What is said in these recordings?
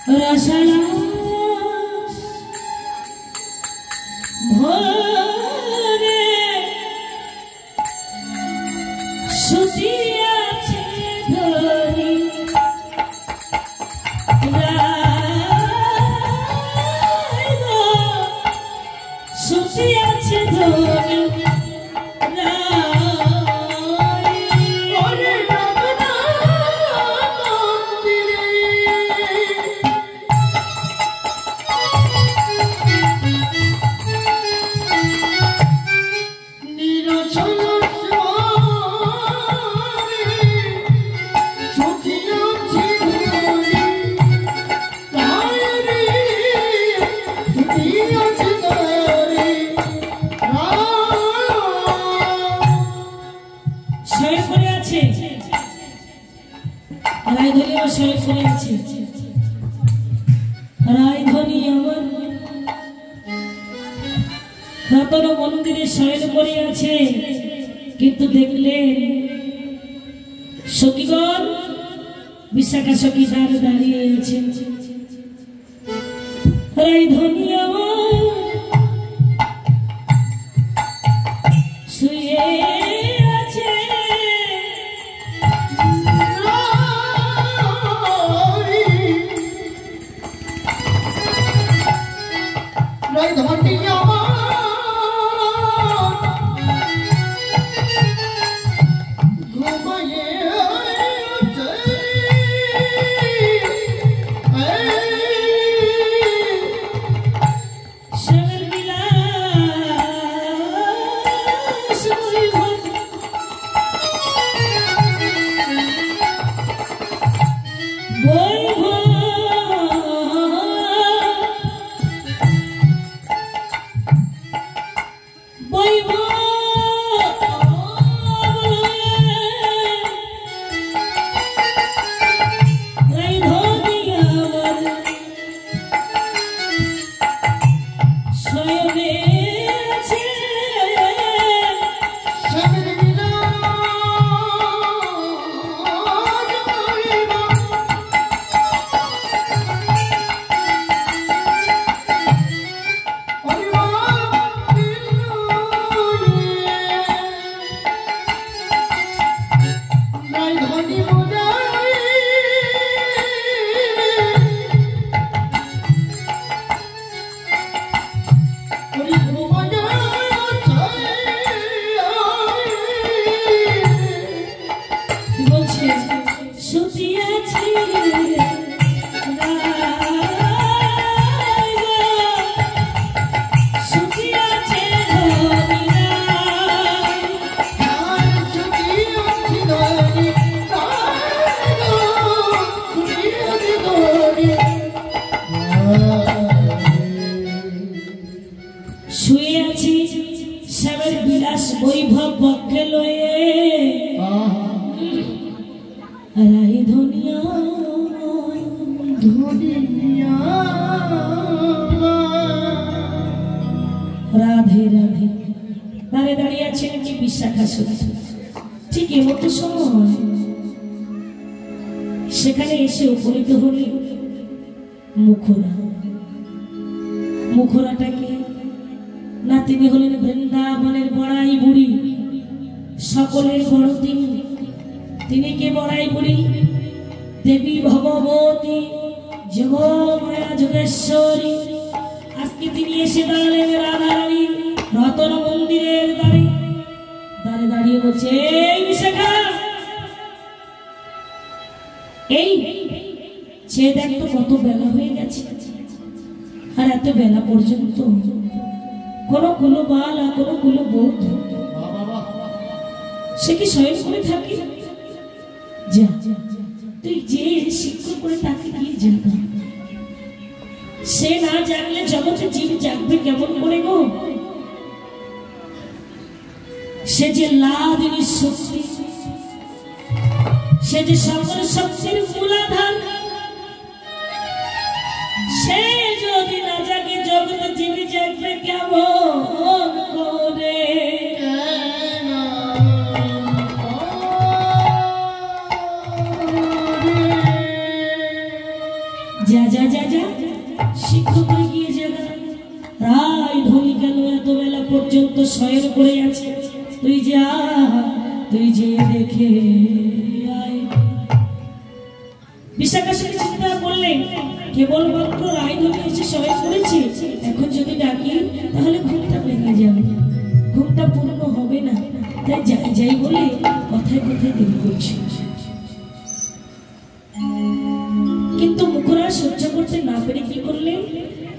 রসরাস ভরে শুধিয়াছে ধরি শুধিয়াছে ধরি মন্দিরে শয়ন করে আছে কিন্তু দেখলেন সখীগণ বিশাখা সখী দাঁড়িয়ে আছে রায় ধনী শুয়ে আছে রায় ধনী রাধে রাধে দাঁড়িয়ে আছে নাকি বিশাখা সখী ঠিক এমতো সময় সেখানে এসে উপনীত হলেন মুখরা মুখরাটাকে না তিনি হলেন বৃন্দাবনের বড়াই বুড়ি সকলের বড় তিনি কে বড়াই বুড়ি দেবী ভগবতী যোগমায়া যোগেশ্বরী আজকে তিনি এসে দাঁড়ালেন রাধারানী রতন মন্দিরের দাঁড়িয়ে বলছে এই বিশাখা এই সে দেখ তো কত বেলা হয়ে গেছে আর এত বেলা পর্যন্ত কোনো কুলো বাল আর কোনো কুলো বোধ সে কি শয়ন করে থাকে যা তুই যে শিক্ষক করে তাকে গিয়ে জানা সে না জানলে জগতে জীব জাগবে কেমন করে গো সে যে লাদিনী শক্তি সে যে সকল শক্তির মূলাধার সে যদি না জাগে জগতে জীব জাগবে কেমন করে যা যা যা যা শিক্ষক গিয়ে যাবে রায় ধনী কেন এত বেলা পর্যন্ত শয়ন করে আছে তুই যা তুই যে দেখে আয়। বিশাখা সেনী চিন্তা করলেন কেবলমাত্র রায় ধনী এসে শয়ন করেছে, এখন যদি ডাকি তাহলে ঘুমটা ভেঙে যাবে, ঘুমটা পূর্ণ হবে না, তাই যাই যাই বলে কথায় কথায় দেরি করছে। কিন্তু মুখরা সহ্য করতে না পেরে কি করলেন,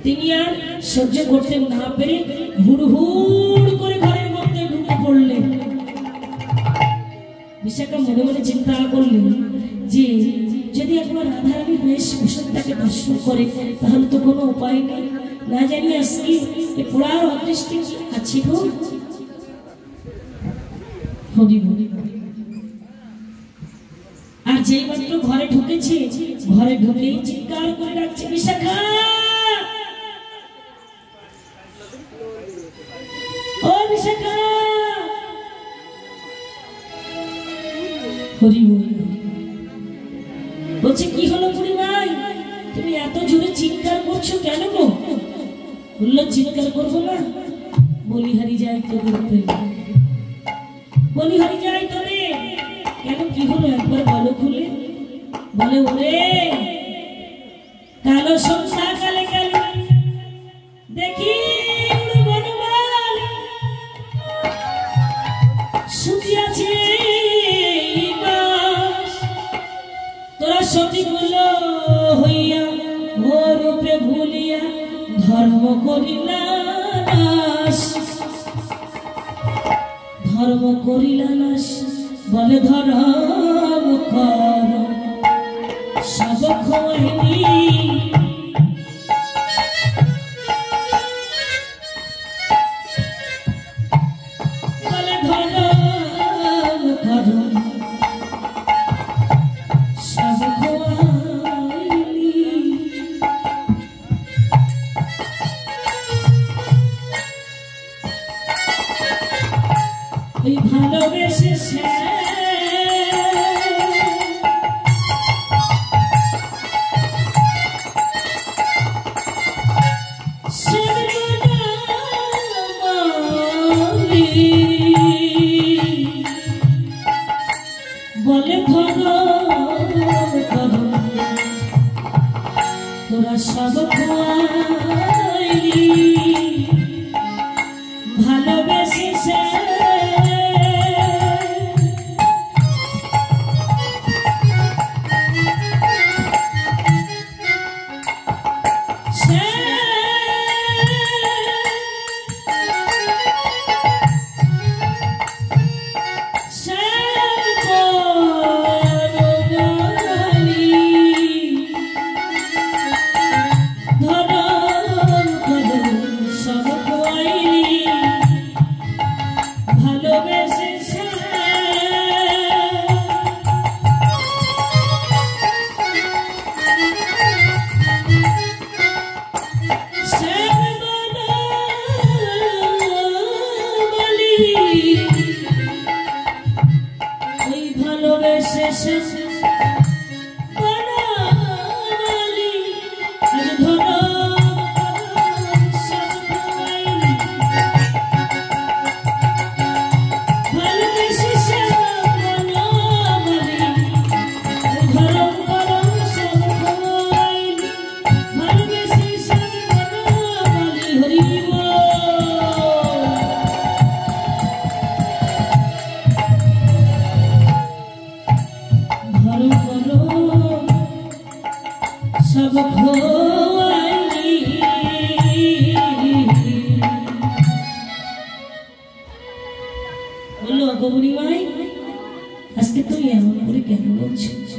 তিনি আর সহ্য করতে না পেরে হুড় করে ঘরের মধ্যে ঢুকে পড়লেন। বিশাখা মনে মনে চিন্তা করলেন যে যদি একবার রাধারানী বেশভূষণটাকে দর্শন করে তাহলে তো কোনো উপায় নেই, না জানি আজকে এ পোড়ার অদৃষ্টি আছে গো। আর যেই মাত্র ঘরে ঢুকেছে, ঘরে ঢুকেই চিৎকার করে ডাকছে বিশাখা, ও বিশাখা। হরি বলছে কি হলো বুড়িমাই, তুমি এত জোরে চিৎকার করছো কেন গো? বললো চিৎকার করবো না, বলিহারি যায় তোদের প্রেম, বলিহারি যায় তোদের। কেন কি হলো একবার বলো খুলে? বলে ওরে কালো সন্ধ্যা কালে কালে দেখি বনমাল শুকিয়াছে, তোরা সতী গুলো হইয়া ও রূপে ভুলিয়া ধর্ম করিলা নাশ, ধর্ম করিলা নাশ। বলে ধর্ম কর সব খোয়াইনি, বলে ধর্ম কর সব খোয়াইনি। ওই ভালোবেসে বলে তোরা সব খোয়াইলি ভালোবেসে ওই ভালোবেসে বনমালী আজ ধরো সব খোয়াইনি, ভালোবেসে বনমালী ধরো সব খোয়াইনি, ভালোবেসে বনমালী। হরি সব খোয়াইনি। বললো গৌরী মাই আজকে তুই এমন করে কেন বলছিস?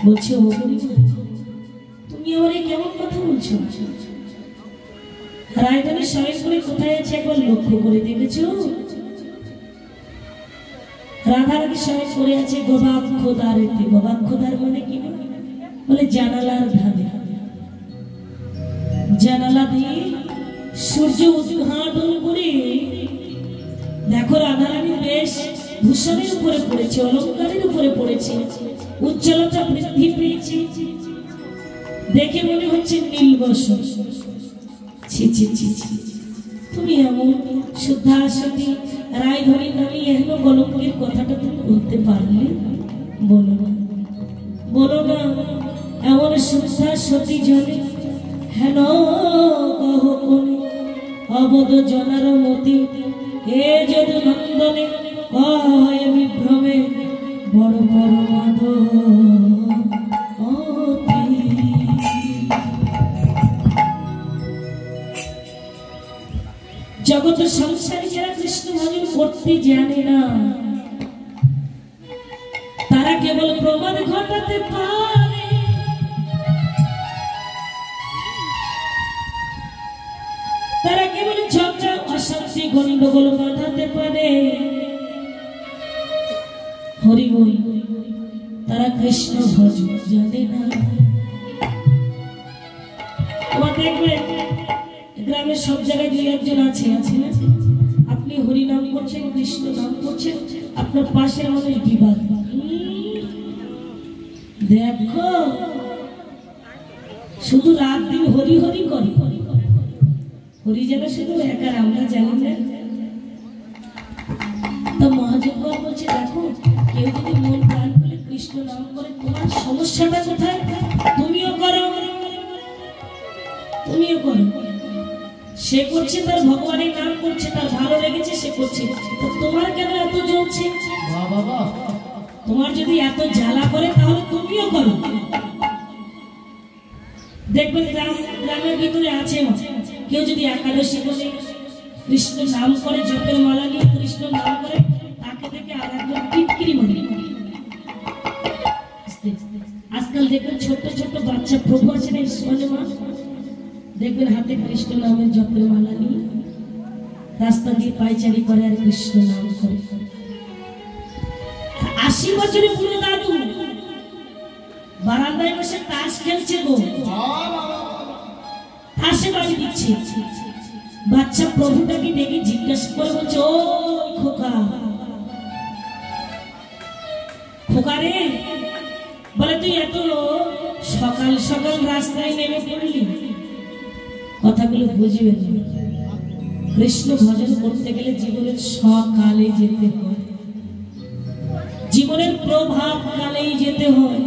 বলছে ও তুমি আমার কেমন কথা বলছো? রায়দানি শয়ন করে কোথায় আছে একবার লক্ষ্য করে দেখেছো? রাধারানী শয়ন করে আছে গোবাক্ষদারেতে। গোবাক্ষদার মানে কি? বলে জানালার ধারে। জানালা দিয়ে সূর্য উদ্ঘাটন করে দেখো রাধারানী বেশ ভূষণের উপরে পড়েছে, অলঙ্কারের উপরে পড়েছে, উজ্জ্বলতা বৃদ্ধি পেয়েছে, দেখে মনে হচ্ছে নীলবসন। ছি ছি ছি ছি, তুমি এমন শুদ্ধা সতী রায়ধনী নামে এখনো কলঙ্কের কথাটা তুমি বলতে পারলে? বলো না, বলো না, এমন শুদ্ধা সতী জনে হেন কহ কোনে অবধ জনার মতি এ যদু নন্দনে কয় বিভ্রমে বড় পরমাদ জগৎ সংসারে যারা কৃষ্ণ ভজন করতে জানে না তারা কেবল প্রমাদ ঘটাতে পারে। তারা কেবল ঝগড়া অশান্তি গন্ডগোল বাঁধাতে পারে। হরি বল, তারা কৃষ্ণ ভজন জানে না। তোমার দেখবেন গ্রামের সব জায়গায় দুই একজন আছে না, আপনি হরি নাম করছেন, কৃষ্ণ নাম করছেন, আপনার পাশের মানুষ বিবাদ। দেখো শুধু রাত দিন হরি হরি করে, হরি যেন শুধু একা, আমরা জানি না। তো মহাযজ্ঞ বলছে দেখো কেউ যদি মন প্রাণ করে কৃষ্ণ নাম করে, তোমার সমস্যাটা কোথায়? তুমিও করো, তুমিও করো। সে করছে তার ভগবানের নাম করছে, তার ভালো লেগেছে সে করছে, তো তোমার কেন এত জ্বলছে? তোমার যদি এত জ্বালা করে তাহলে তুমিও করো। দেখবেন গ্রামের ভিতরে আছে কেউ যদি একাদশী করে কৃষ্ণ নাম করে, জপের মালা নিয়ে কৃষ্ণ নাম করে, তাকে দেখে আর একজন টিটকিরি মারে। আজকাল দেখবেন ছোট্ট ছোট্ট বাচ্চা প্রভু আছে না ইস্কনে মা, দেখবেন হাতে কৃষ্ণ নামের জপের মালা নিয়ে রাস্তা দিয়ে পায়চারি করে আর কৃষ্ণ নাম করে। 80 বছরের পুরো দাদু বারান্দায় বসে তাস খেলছে গো, তাসে বাড়ি দিচ্ছে। বাচ্চা প্রভুটাকে ডেকে জিজ্ঞাসা করে বলছে, ও খোকা, খোকা রে, বলে তুই এত সকাল সকাল রাস্তায় নেমে পড়লি? কথাগুলো বুঝবেন, কৃষ্ণ ভজন করতে গেলে জীবনের সকালে যেতে হয়, জীবনের প্রভাত কালেই যেতে হয়।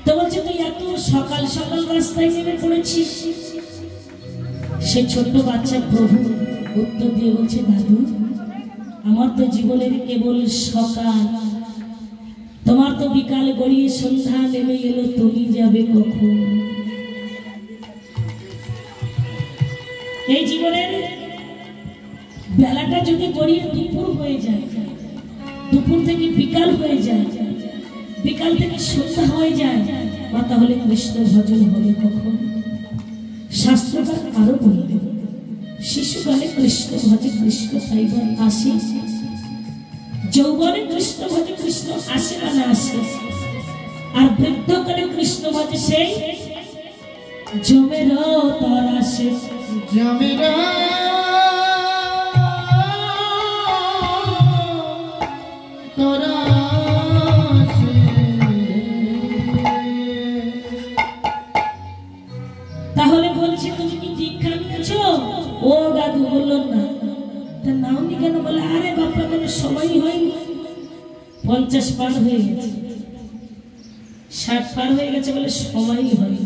তো বলছে তুই এত সকাল সকাল রাস্তায় নেমে পড়েছিস? সে ছোট্ট বাচ্চা প্রভু উত্তর দিয়ে বলছে, দাদু আমার তো জীবনের কেবল সকাল, তোমার তো বিকাল গড়িয়ে সন্ধ্যা নেমে এলো, তুমি যাবে কখন? এই জীবনের বেলাটা যদি গড়িয়ে দুপুর হয়ে যায়, দুপুর থেকে বিকাল হয়ে যায়, বিকাল থেকে সন্ধ্যা হয়ে যায়, বা তাহলে কৃষ্ণ ভজন হবে কখন? শাস্ত্রকার আরো বলবে, শিশুকালে কৃষ্ণ ভজে কৃষ্ণ তাইবার আসে, যৌবনে কৃষ্ণ ভজে কৃষ্ণ আসে না না আসে, আর বৃদ্ধকালে কৃষ্ণ ভজে সেই জমের তার আসে। জমের তাহলে বলছে তুমি কি দীক্ষা নিয়েছো? ও দাদু বলল না। তা নাওনি কেন? বলে আরে বাপা কোনো সময় হয়নি, 50 পার হয়ে গেছে, 60 পার হয়ে গেছে, বলে সময়ই হয়নি।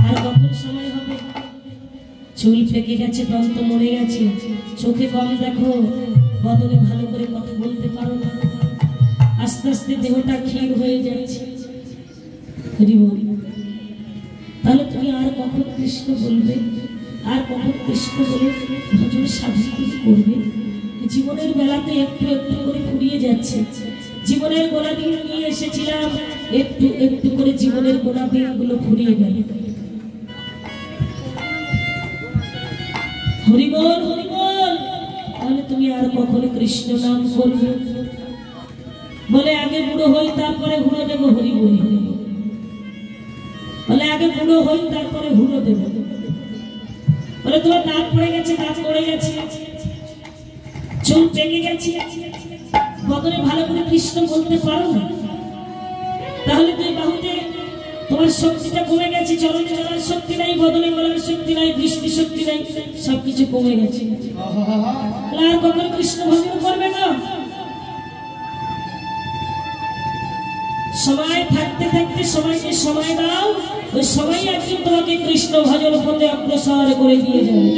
আর কখন সময় হবে? চুল ফেঁকে গেছে, দন্ত মরে গেছে, চোখে কম দেখো, বদলে ভালো করে কথা বলতে পারো না, আস্তে আস্তে দেহটা ক্ষীণ হয়ে যাচ্ছে। তাহলে তুমি আর কখন কৃষ্ণ বলবে? আর কখন কৃষ্ণ বলে ভজন সাধন করবে? জীবনের বেলাতে একটু একটু করে ফুরিয়ে যাচ্ছে। জীবনের গোড়া দিন নিয়ে এসেছিলাম, একটু একটু করে জীবনের গোড়া দিনগুলো ফুরিয়ে গেল। হরি বল, হরি বল। তাহলে তুমি আর কখন কৃষ্ণ নাম করবে? বলে আগে বুড়ো হই, তারপরে ঘুরে দেবো হরি বল, হরি বল। বলে আগে বুড়ো হই তারপরে হুড়ো দেবো। বলে তোমার দাঁত পড়ে গেছে, দাঁত পড়ে গেছে, চুল পেকে গেছে, বদনে ভালো করে কৃষ্ণ বলতে পারো না, তাহলে তুই বাহুতে তোমার শক্তিটা কমে গেছে, চরণে চলার শক্তি নাই, বদনে বলার শক্তি নাই, দৃষ্টি শক্তি নাই, সবকিছু কমে গেছে, আর কখনো কৃষ্ণ ভজন করবে না। সময় থাকতে থাকতে সময়কে সময় দাও, ওই সময় একদিন তোমাকে কৃষ্ণ ভজন পথে অগ্রসর করে দিয়ে যাবে।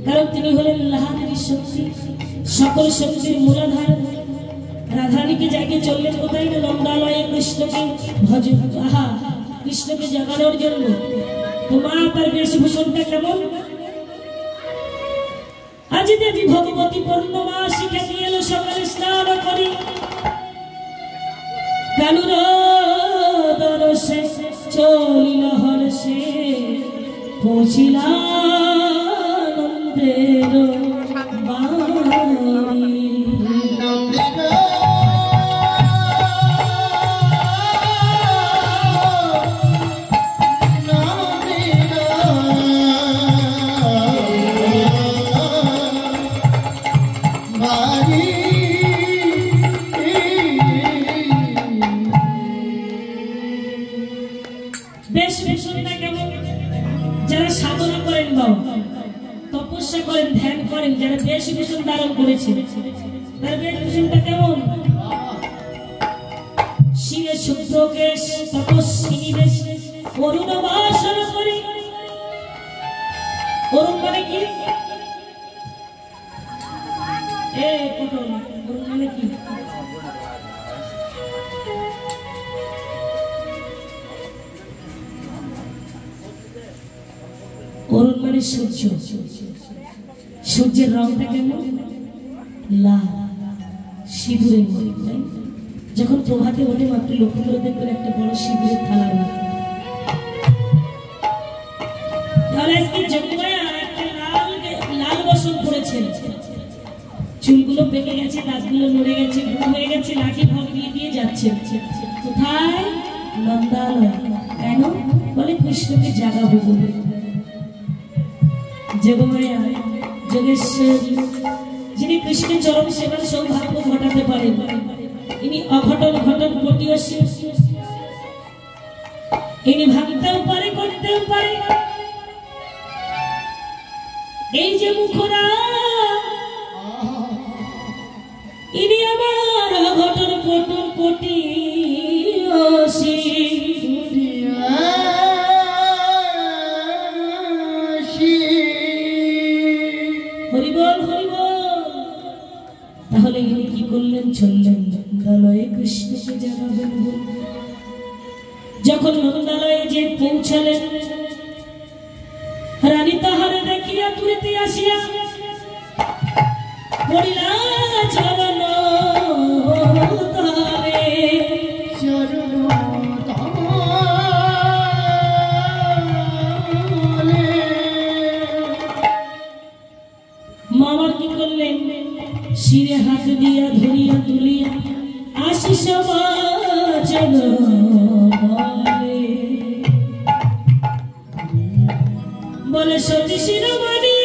কারণ তিনি হলেন লাহারি শক্তি, সকল শক্তির মূলাধার। রাধারানীকে জাগিয়ে চললেন কোথায় না নন্দালয়ে কৃষ্ণকে ভজন, আহা কৃষ্ণকে জাগানোর জন্য। তো মা তার বেশভূষণটা কেমন? আজি দেবী ভগবতী পূর্ণমা শিখে দিয়ে এলো সকালে স্নান করি, কালুর দরসে চলিল হর্ষে পৌঁছিলা নন্দের বাড়ি। বেশ ভূষণটা কেমন? যারা সাধনা করেন বাবা, তপস্যা করেন, ধ্যান করেন, যারা বেশ ভূষণ ধারণ করেছে তার বেশ ভূষণটা কেমন? শিরে শুদ্ধ কেশ তপস্বিনী বেশ অরুণ বাসন করি। অরুণ মানে কি? অরুণ মানে কি? অরুণ মানে সূর্য। সূর্যের রংটা কেমন? লাল, সিঁদুরের মতো। যখন প্রভাতে ওঠে মাত্র লক্ষ্য করে দেখবেন একটা বড় সিঁদুরের থালা হয়। তাহলে আজকে জগমায়া একটা লাল বসন পড়েছেন, চুলগুলো পেকে গেছে, দাঁতগুলো নড়ে গেছে, বুড়ো হয়ে গেছে, লাঠি ভাগ দিয়ে দিয়ে যাচ্ছে। কোথায়? নন্দালয়। কেন? বলে কৃষ্ণকে জাগাবো বলে। যোগমায়া যোগেশ্বরী, যিনি কৃষ্ণের চরম সেবার সৌভাগ্য ঘটাতে পারেন, ইনি অঘটন ঘটন পটীয়সী, ইনি ভাবতেও পারে, করতেও পারে। এই যে মুখরা, ইনি আমার অঘটন পটন পটীয়সী। হরিবল হরিবল। তাহলে ইনি কি করলেন? চললেন নন্দালয়ে কৃষ্ণকে জাগাবেন বলে। যখন নন্দালয়ে যে পৌঁছালেন, রানী তাহারে দেখিয়া তুলিতে আসিয়া পড়িলা চরণ তারে। মামার কি করলেন? শিরে হাত দিয়া ধরিয়া তুলিয়া আশিস বাচন বলে সতী শিরোমণি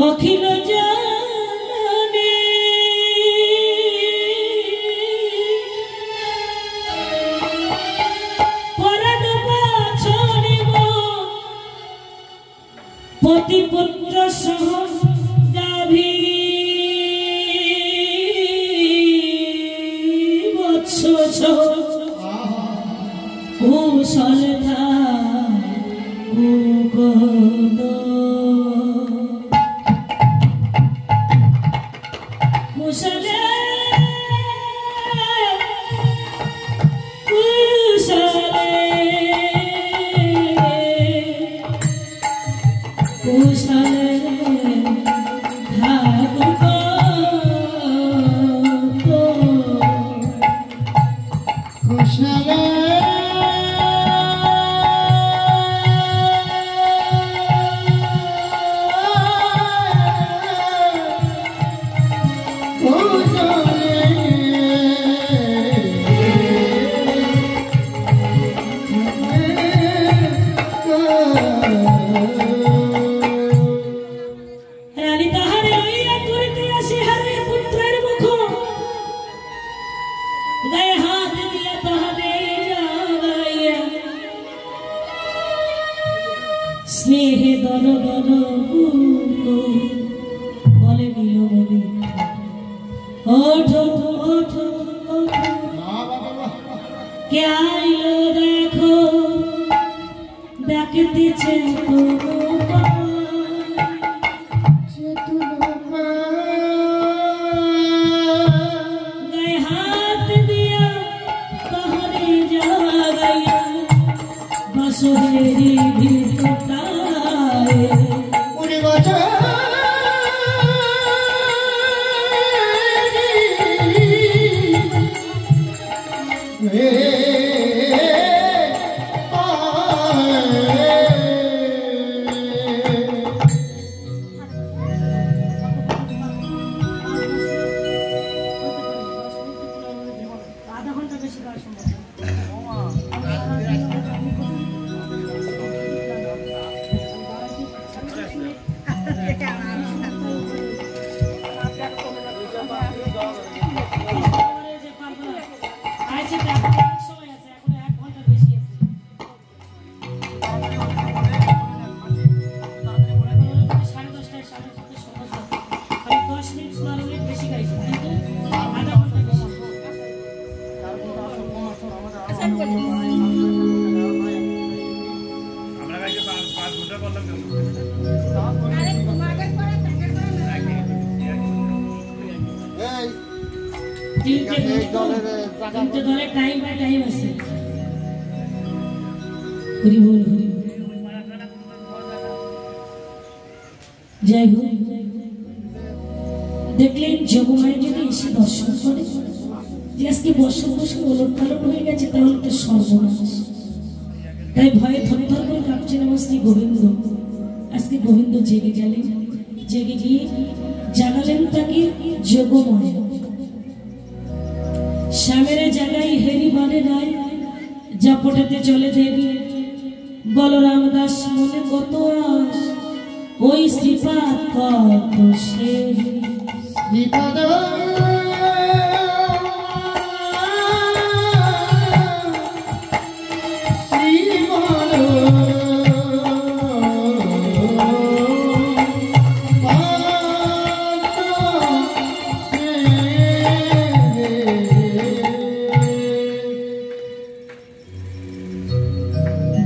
অখিল জানে পরাণ বাছনিব পতিপুত্র সহ গাভী বৎস কুশল দর দর বলে নীলমণি ওঠো ওঠো কে আইলো দেখো ডাকতেছে গায়ে হাত দিয়া তাহরে জাগাইয়া বাসরেরি ভিতরটায় উড়ে বাজা जय हो দেখলেন যোগমায়া যদি এসে দর্শন করে যে আজকে বসে বসে ওলটপালট হয়ে গেছে তাহলে তো সর্বনাশ তাই ভয়ে থরথর করে কাঁপছেন আমার শ্রী গোবিন্দ আজকে গোবিন্দ জেগে গেলেন জেগে গিয়ে জানালেন তাকে যোগমায়া শ্যামেরে জায়গায় হেরি বানে নাই জাপটেতে চলে দেবী বলরাম দাস মনে কত আস ওই শ্রীপাদ কত সে শ্রীপাদ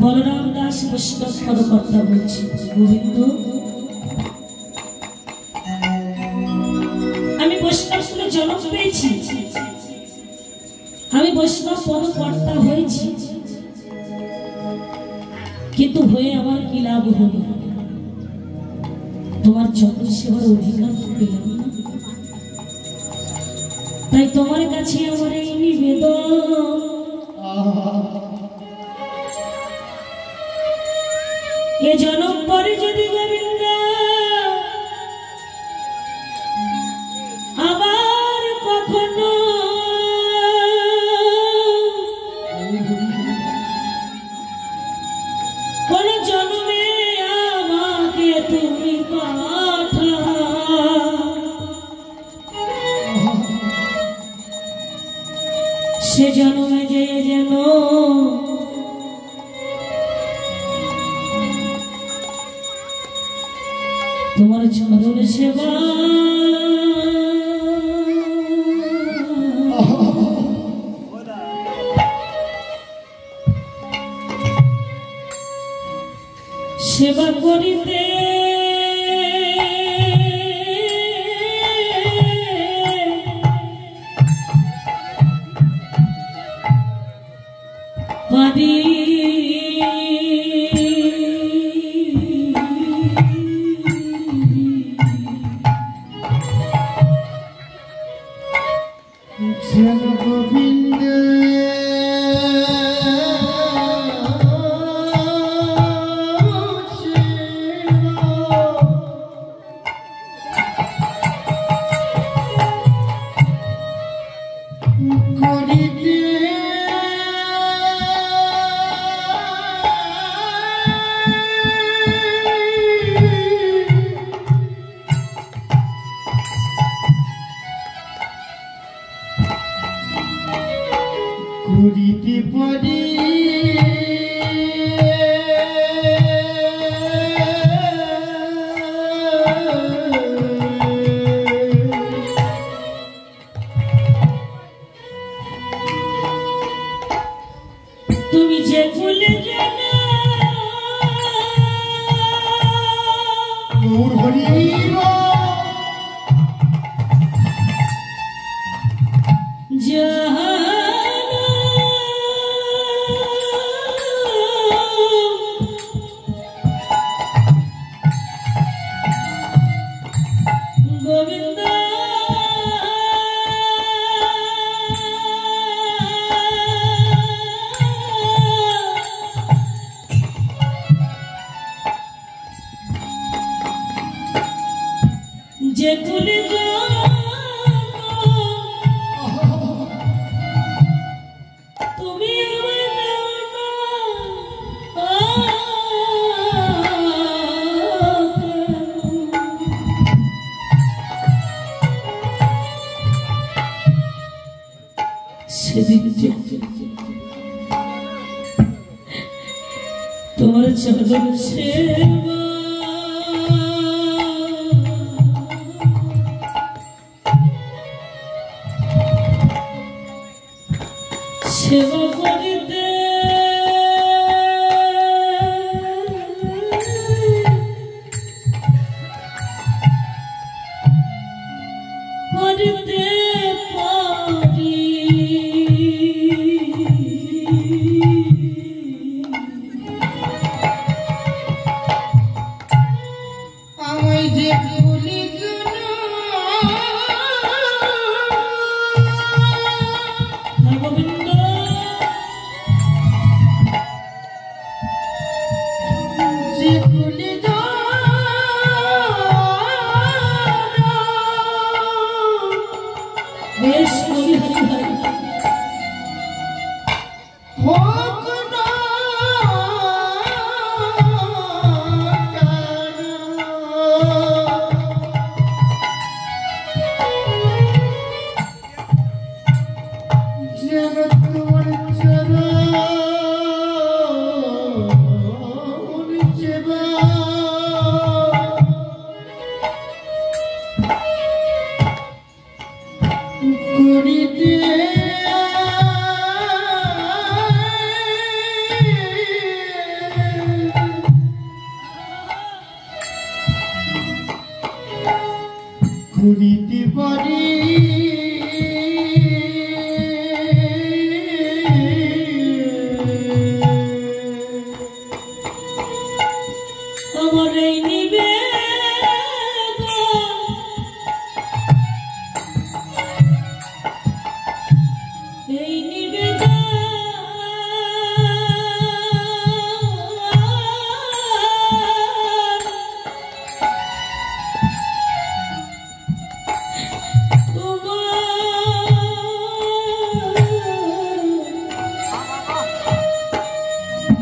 বলরাম দাস বৈষ্ণব পদকর্তা বলছি গোবিন্দ আমি বৈষ্ণব শুনে জন্ম পেয়েছি আমি বৈষ্ণব পদকর্তা হয়েছি কিন্তু হয়ে আমার কি লাভ হলো তোমার চরণ সেবার অধিকার পেলাম না তাই তোমার কাছে আমার এই নিবেদন এ জন্ম পরে যদি গোবিন্দ আবার কখনো কোন জন্মে আমাকে তুমি পাঠাও সে জন্মে যে যেন তোমার চরণ সেবা সেবা করিতে পারি গোবিন্দ করিতে তুমি যে ভুলে জানা নূর হরিবা গোবিন্দ যে তুলে তুমি সেদিন তোমার চরণ সেবা সেবা করিতে করিতে পারি আমায় যে ভুলি গোবিন্দ যে ভুলি বেশ হরি হরি হরি হোক না যেন তোমার চরণ সেবা করিতে করিতে পারি আমার এই নিবেদন এই নিবেদন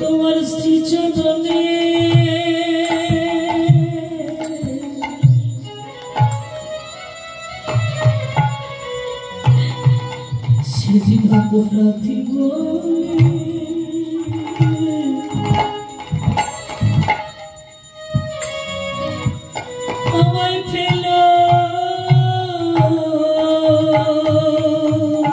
তোমার শ্রী চরণে সেদিন অপরাধী বলে